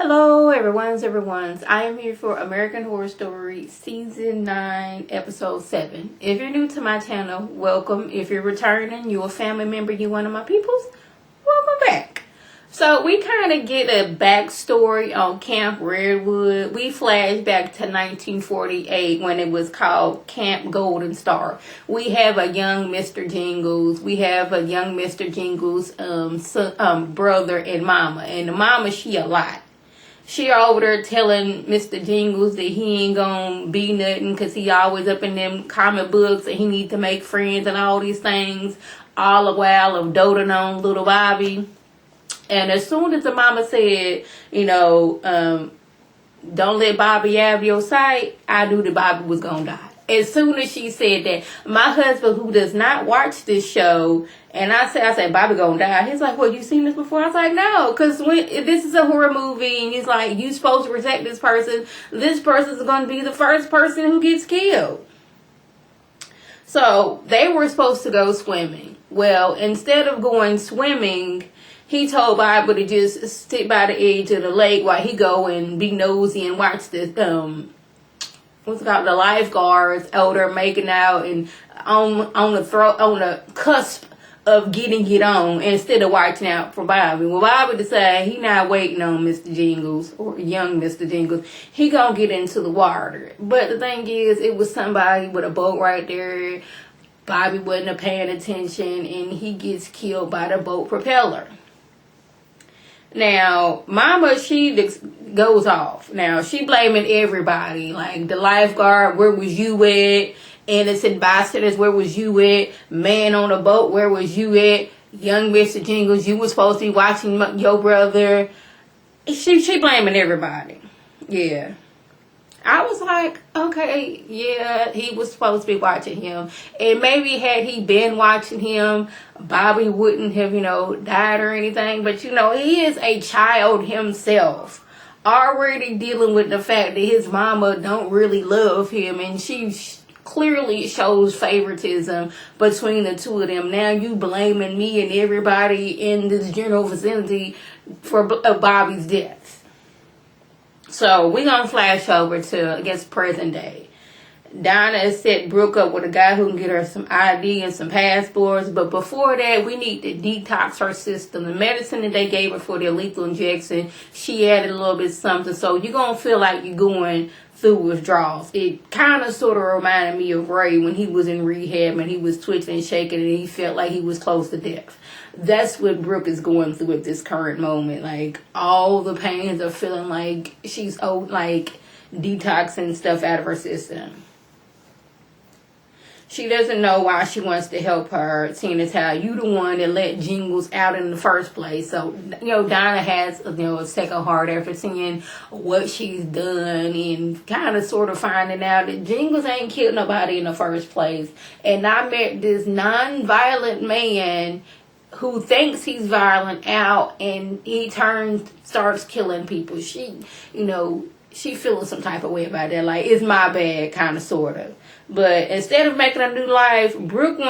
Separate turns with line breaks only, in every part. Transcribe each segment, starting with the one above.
Hello, everyone's. I am here for American Horror Story Season 9, Episode 7. If you're new to my channel, welcome. If you're returning, you're a family member, you're one of my peoples, welcome back. So we kind of get a backstory on Camp Redwood. We flash back to 1948 when it was called Camp Golden Star. We have a young Mr. Jingles. We have a young Mr. Jingles' brother and mama. And the mama, she a lot. She over there telling Mr. Jingles that he ain't gonna be nothing because he always up in them comic books and he need to make friends and all these things, all the while of doting on little Bobby. And as soon as the mama said, don't let Bobby have your sight, I knew that Bobby was gonna die. As soon as she said that, my husband, who does not watch this show, and I said, Bobby gonna die. He's like, well, you seen this before? I was like, no, because when this is a horror movie, and he's like, you supposed to protect this person. This person's gonna be the first person who gets killed. So they were supposed to go swimming. Well, instead of going swimming, he told Bobby to just sit by the edge of the lake while he go and be nosy and watch this what's it called, the lifeguards out there making out and on the cusp of getting it on instead of watching out for Bobby. Well, Bobby decided he not waiting on Mr. Jingles or young Mr. Jingles. He gonna get into the water. But the thing is, it was somebody with a boat right there. Bobby wasn't paying attention and he gets killed by the boat propeller. Now, mama, she goes off. Now, she blaming everybody. Like, the lifeguard, where was you at? Innocent bystanders, where was you at? Man on the boat, where was you at? Young Mr. Jingles, you was supposed to be watching your brother. She blaming everybody. Yeah. I was like, okay, yeah, he was supposed to be watching him. And maybe had he been watching him, Bobby wouldn't have, died or anything. But, he is a child himself. Already dealing with the fact that his mama don't really love him. And she clearly shows favoritism between the two of them. Now you blaming me and everybody in this general vicinity for Bobby's death. So we're going to flash over to, I guess, present day. Donna has set Brooke up with a guy who can get her some ID and some passports. But before that, we need to detox her system. The medicine that they gave her for the lethal injection, she added a little bit something. So you're going to feel like you're going through withdrawals. It kind of sort of reminded me of Ray when he was in rehab and he was twitching and shaking and he felt like he was close to death. That's what Brooke is going through at this current moment. Like, all the pains are feeling like she's detoxing stuff out of her system. She doesn't know why she wants to help her, seeing as how you the one that let Jingles out in the first place. So, Donna has, a second heart after seeing what she's done and kind of sort of finding out that Jingles ain't killed nobody in the first place. And I met this non-violent man who thinks he's violent out and he starts killing people. She feeling some type of way about that. Like, it's my bad, kind of, sort of. But instead of making a new life, Brooke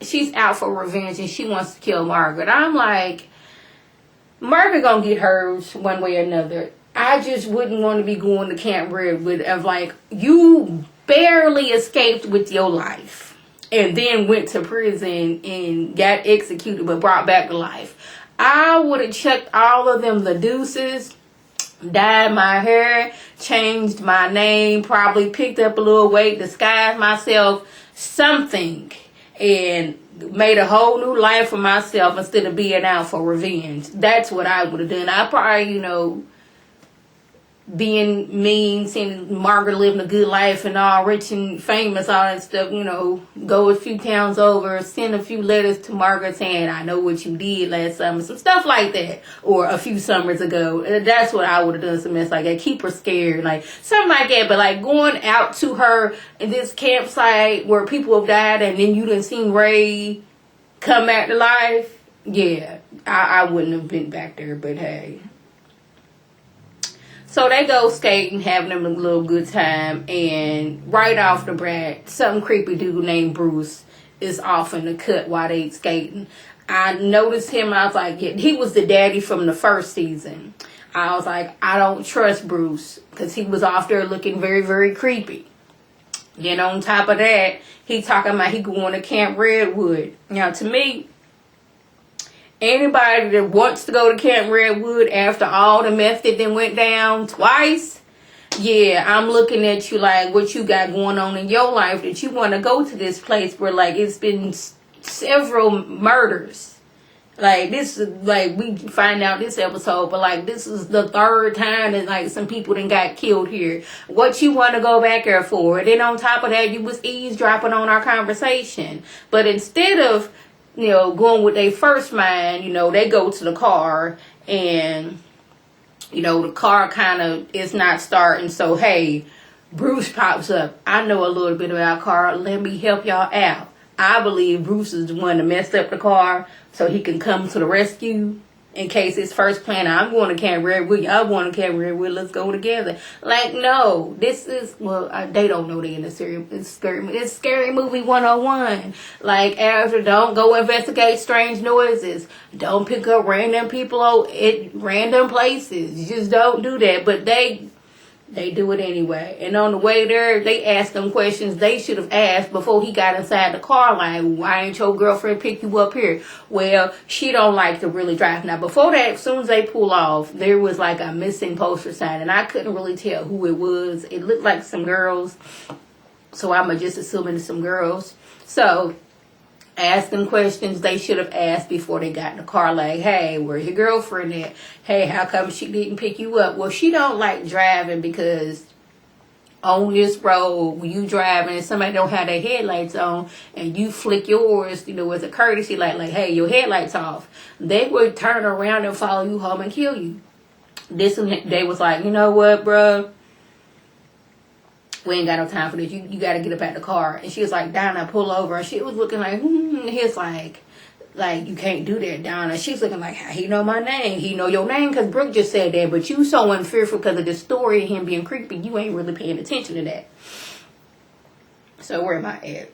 she's out for revenge and she wants to kill Margaret. I'm like, Margaret gonna get hers one way or another. I just wouldn't want to be going to Camp Redwood of like, you barely escaped with your life and then went to prison and got executed but brought back to life. I would have checked all of them the deuces, dyed my hair, changed my name, probably picked up a little weight, disguised myself, something, and made a whole new life for myself instead of being out for revenge. That's what I would have done. I probably, being mean, seeing Margaret living a good life and all rich and famous, all that stuff, go a few towns over, send a few letters to Margaret saying, I know what you did last summer, some stuff like that, or a few summers ago. That's what I would have done, some mess like that. Keep her scared, like something like that. But like going out to her in this campsite where people have died and then you done seen Ray come back to life, yeah, I wouldn't have been back there, but hey. So they go skating, having them a little good time, and right off the bat, some creepy dude named Bruce is off in the cut while they skating. I noticed him, I was like, yeah, he was the daddy from the first season. I was like, I don't trust Bruce because he was off there looking very, very creepy. Then on top of that, he talking about he going to Camp Redwood. Now, to me, anybody that wants to go to Camp Redwood after all the mess that then went down twice, yeah, I'm looking at you like what you got going on in your life that you want to go to this place where like it's been several murders. Like this is like we find out this episode, but like this is the third time that like some people done got killed here. What you want to go back there for? And then on top of that, you was eavesdropping on our conversation. But instead of going with their first mind, they go to the car and the car kind of is not starting. So hey, Bruce pops up. I know a little bit about car. Let me help y'all out. I believe Bruce is the one that messed up the car so he can come to the rescue in case his first plan, I'm going to Camp Redwood, y'all going to Camp Redwood, let's go together. Like, no, this is, they don't know they in a it's scary movie 101. Like, after, don't go investigate strange noises. Don't pick up random people at random places. You just don't do that. But they do it anyway. And on the way there, they asked them questions they should have asked before he got inside the car. Like, why ain't your girlfriend pick you up here? Well, she don't like to really drive. Now, before that, as soon as they pull off, there was like a missing poster sign. And I couldn't really tell who it was. It looked like some girls. So I'm just assuming it's some girls. So ask them questions they should have asked before they got in the car. Like, hey, where's your girlfriend at? Hey, how come she didn't pick you up? Well, she don't like driving because on this road, when you driving and somebody don't have their headlights on and you flick yours, as a courtesy, like, hey, your headlights off, they would turn around and follow you home and kill you. They was like, you know what, bro? We ain't got no time for this. You got to get up out the car. And she was like, Donna, pull over. And she was looking like, He's like, you can't do that, Donna. She's looking like, he know my name. He know your name because Brooke just said that. But you so unfearful because of the story of him being creepy. You ain't really paying attention to that. So where am I at?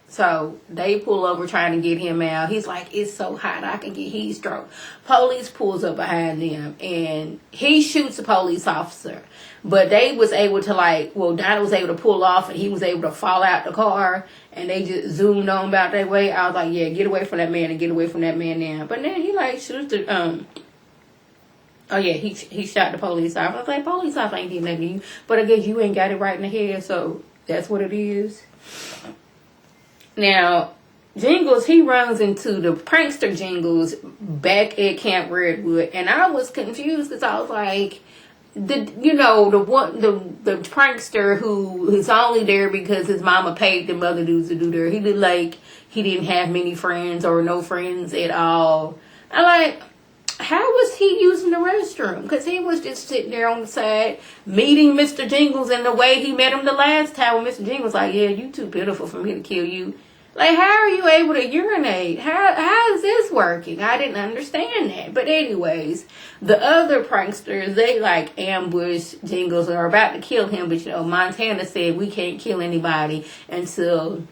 So they pull over trying to get him out. He's like, it's so hot, I can get heat stroke. Police pulls up behind them and he shoots a police officer. But they was able to Donna was able to pull off and he was able to fall out the car and they just zoomed on about their way. I was like, yeah, get away from that man and get away from that man now. But then he shoots the, he shot the police officer. I was like, police officer ain't doing nothing to you. But I guess you ain't got it right in the head, so that's what it is. Now, Jingles, he runs into the prankster Jingles back at Camp Redwood, and I was confused because I was like, the prankster who is only there because his mama paid them other dudes to do there. He looked like he didn't have many friends or no friends at all. I'm like, how was he using the restroom? Because he was just sitting there on the side meeting Mr. Jingles, and the way he met him the last time when Mr. Jingles like, yeah, you too pitiful for me to kill you. Like, how are you able to urinate? How is this working? I didn't understand that. But anyways, the other pranksters, they ambush Jingles and are about to kill him. But Montana said we can't kill anybody until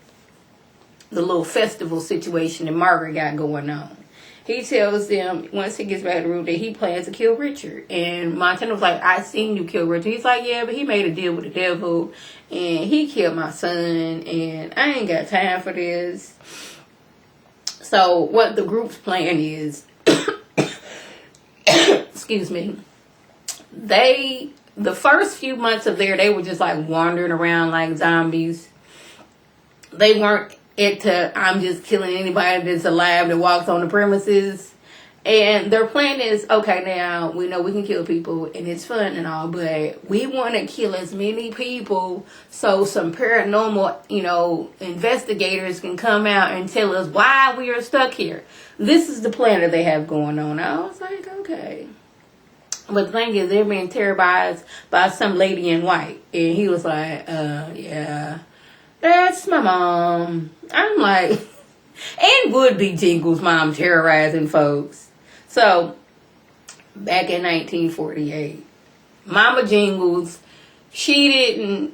the little festival situation that Margaret got going on. He tells them, once he gets back to the room, that he plans to kill Richard. And Montana was like, I seen you kill Richard. He's like, yeah, but he made a deal with the devil. And he killed my son. And I ain't got time for this. So what the group's plan is, excuse me, the first few months of there, they were just wandering around like zombies. They weren't I'm just killing anybody that's alive that walks on the premises. And their plan is, okay, now we know we can kill people and it's fun and all, but we want to kill as many people so some paranormal, investigators can come out and tell us why we are stuck here. This is the plan that they have going on. I was like, okay. But the thing is, they're being terrorized by some lady in white. And he was like, yeah. That's my mom. I'm like, and would be Jingles' mom terrorizing folks. So, back in 1948, Mama Jingles, she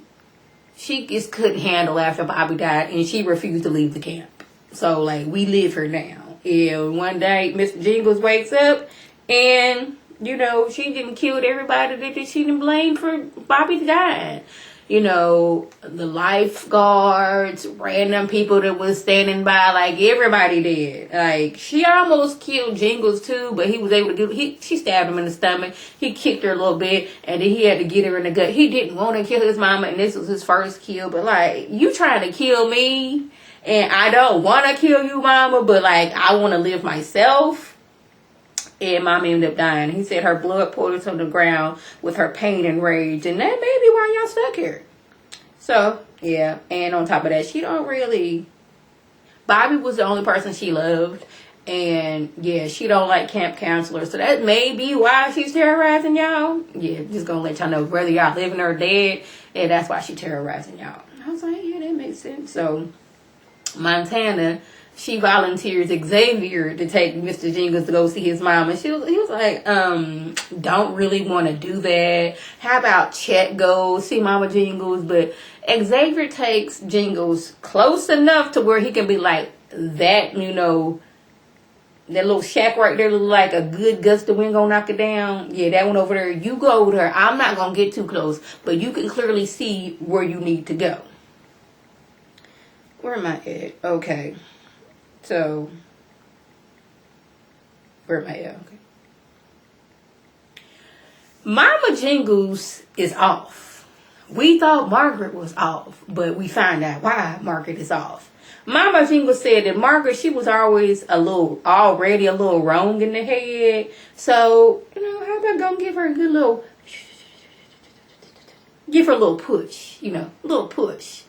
just couldn't handle after Bobby died, and she refused to leave the camp. So, we live here now. And one day, Mr. Jingles wakes up, and You know, she didn't kill everybody that she didn't blame for Bobby dying. You know, the lifeguards, random people that was standing by, like everybody did. Like, she almost killed Jingles too, but he was able to she stabbed him in the stomach. He kicked her a little bit, and then he had to get her in the gut. He didn't want to kill his mama, and this was his first kill, but like, you trying to kill me, and I don't want to kill you, mama, but like, I want to live myself. And mom ended up dying. He said her blood poured to the ground with her pain and rage. And that may be why y'all stuck here. So, yeah. And on top of that, she don't really... Bobby was the only person she loved. And, yeah, she don't like camp counselors. So that may be why she's terrorizing y'all. Yeah, just gonna let y'all know. Whether y'all living or dead, yeah, that's why she's terrorizing y'all. I was like, yeah, that makes sense. So, Montana... She volunteers Xavier to take Mr. Jingles to go see his mom. And he was like, don't really want to do that. How about Chet go see Mama Jingles? But Xavier takes Jingles close enough to where he can be like that, you know, that little shack right there look like a good gust of wind gonna knock it down. Yeah, that one over there. You go over there. I'm not gonna get too close, but you can clearly see where you need to go. Where am I at? Okay. So, where am I at? Okay. Mama Jingles is off. We thought Margaret was off, but we find out why Margaret is off. Mama Jingles said that Margaret, she was always already a little wrong in the head. So, you know, how about gonna give her a good little, give her a little push, you know, a little push.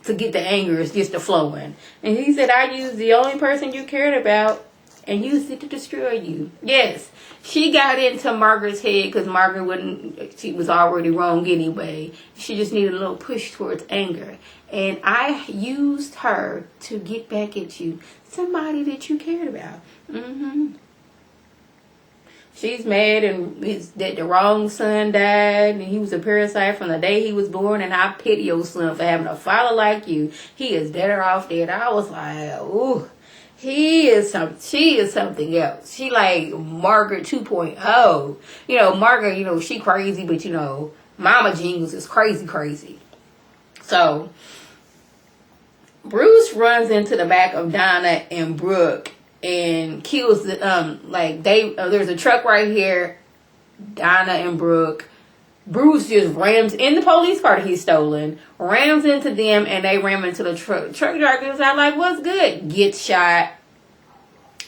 To get the anger is just the flowing. And he said, I used the only person you cared about and used it to destroy you. Yes, she got into Margaret's head because she was already wrong anyway. She just needed a little push towards anger. And I used her to get back at you. Somebody that you cared about. Mm-hmm. She's mad that the wrong son died and he was a parasite from the day he was born, and I pity your son for having a father like you. He is better off dead. I was like, ooh, she is something else. She like Margaret 2.0. You know, Margaret, you know, she crazy, but you know, Mama Jingles is crazy. So Bruce runs into the back of Donna and Brooke and kills there's a truck right here. Donna and Brooke. Bruce just rams in the police car that he's stolen, rams into them, and they ram into the truck. Truck driver goes out like, what's good? Gets shot.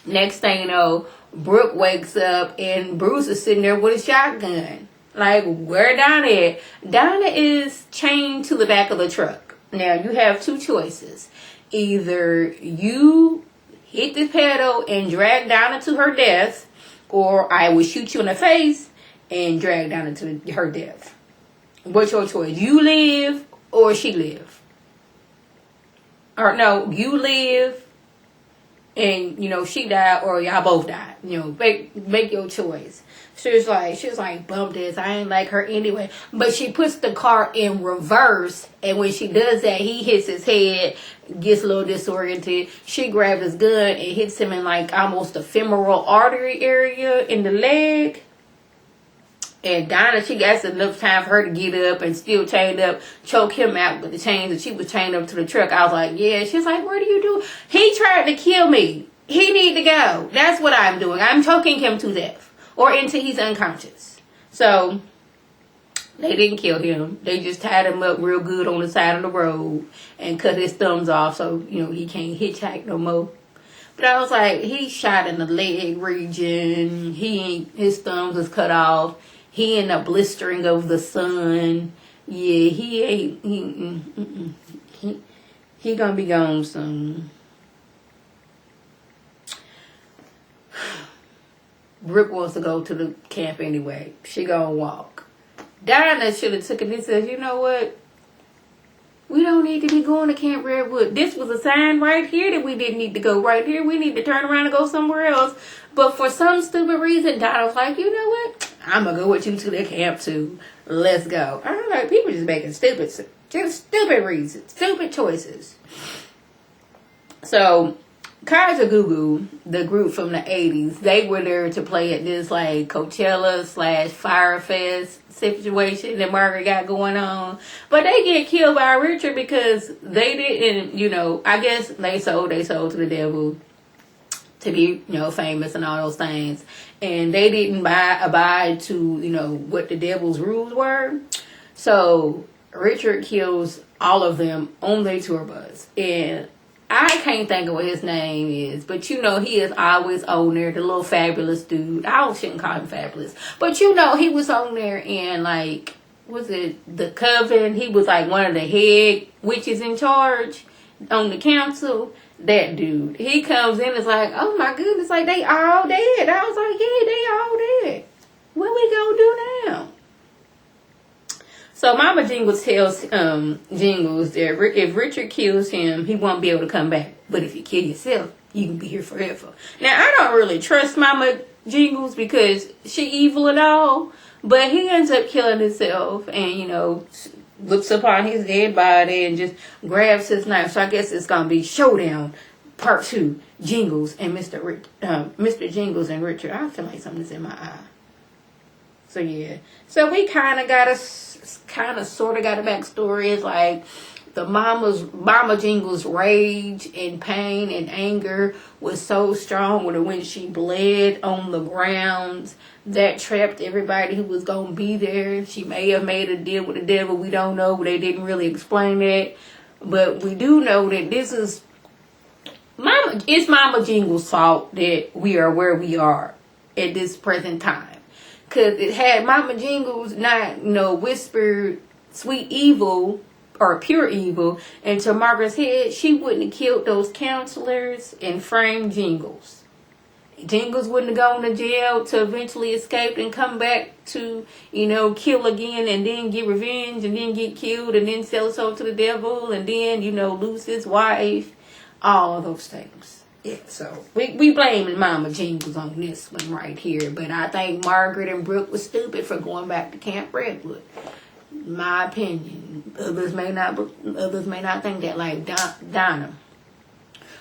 Next thing you know, Brooke wakes up and Bruce is sitting there with a shotgun. Like, where Donna at? Donna is chained to the back of the truck. Now, you have two choices. Either you hit the pedal and drag Donna to her death, or I will shoot you in the face and drag Donna to her death. What's your choice? You live or she live? Or no, you live and, you know, she died or y'all both died. You know, make your choice. She was like, bump this. I ain't like her anyway. But she puts the car in reverse. And when she does that, he hits his head, gets a little disoriented. She grabs his gun and hits him in like almost the femoral artery area in the leg. And Donna, she got enough time for her to get up and still chained up, choke him out with the chains that she was chained up to the truck. I was like, yeah. She's like, what do you do? He tried to kill me. He need to go. That's what I'm doing. I'm choking him to death. Or until he's unconscious. So, they didn't kill him. They just tied him up real good on the side of the road and cut his thumbs off so, you know, he can't hitchhike no more. But I was like, he's shot in the leg region. His thumbs was cut off. He in a blistering of the sun. Yeah, he gonna be gone soon. Brooke wants to go to the camp anyway. She gonna walk. Dinah should have took it and said, you know what? We don't need to be going to Camp Redwood. This was a sign right here that we didn't need to go right here. We need to turn around and go somewhere else. But for some stupid reason, Dinah was like, you know what? I'm going to go with you to the camp too. Let's go. I don't know. People just making stupid reasons. Stupid choices. So, Kaiser Goo, the group from the 80s, they were there to play at this like Coachella / Fire Fest situation that Margaret got going on. But they get killed by Richard because they didn't, I guess they sold to the devil to be, famous and all those things. And they didn't abide to, what the devil's rules were. So Richard kills all of them on their tour bus. And I can't think of what his name is, but he is always on there, the little fabulous dude. I shouldn't call him fabulous, but he was on there in like, was it The Coven? He was like one of the head witches in charge on the council. That dude, he comes in, it's like, oh my goodness, like they all dead. I was like, yeah, they all dead. What we gonna do now? So Mama Jingles tells Jingles that if Richard kills him, he won't be able to come back. But if you kill yourself, you can be here forever. Now, I don't really trust Mama Jingles because she evil and all. But he ends up killing himself and, looks upon his dead body and just grabs his knife. So I guess it's going to be Showdown Part 2, Jingles and Mr. Jingles and Richard. I feel like something's in my eye. So, yeah. So we kind of sort of got a backstory. It's like the Mama Jingles' rage and pain and anger was so strong when she bled on the ground that trapped everybody who was going to be there. She may have made a deal with the devil. We don't know. They didn't really explain that. But we do know that it's Mama Jingles' fault that we are where we are at this present time. Because it had Mama Jingles not, whispered sweet evil or pure evil into Margaret's head, she wouldn't have killed those counselors and framed Jingles. Jingles wouldn't have gone to jail to eventually escape and come back to, kill again and then get revenge and then get killed and then sell his soul to the devil and then, lose his wife. All of those things. Yeah, so we blaming Mama Jingles on this one right here. But I think Margaret and Brooke was stupid for going back to Camp Redwood. My opinion. Others may not think that. Like Donna,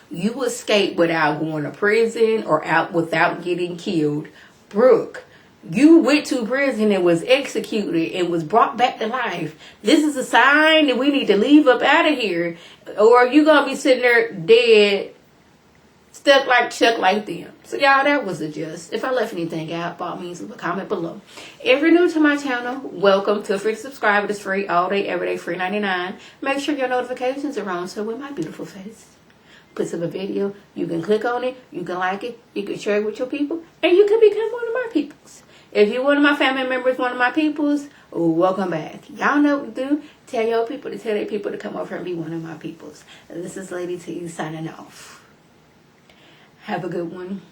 you escaped without going to prison or out without getting killed. Brooke, you went to prison and was executed and was brought back to life. This is a sign that we need to leave up out of here, or you gonna be sitting there dead, stuck like Chuck like them. So y'all, that was the gist. If I left anything out, by all means, leave a comment below. If you're new to my channel, welcome. Feel free to subscribe. It is free all day, every day, free 99. Make sure your notifications are on so with my beautiful face puts up a video, you can click on it, you can like it, you can share it with your people, and you can become one of my peoples. If you're one of my family members, one of my peoples, welcome back. Y'all know what to do. Tell your people to tell their people to come over and be one of my peoples. And this is Lady T signing off. Have a good one.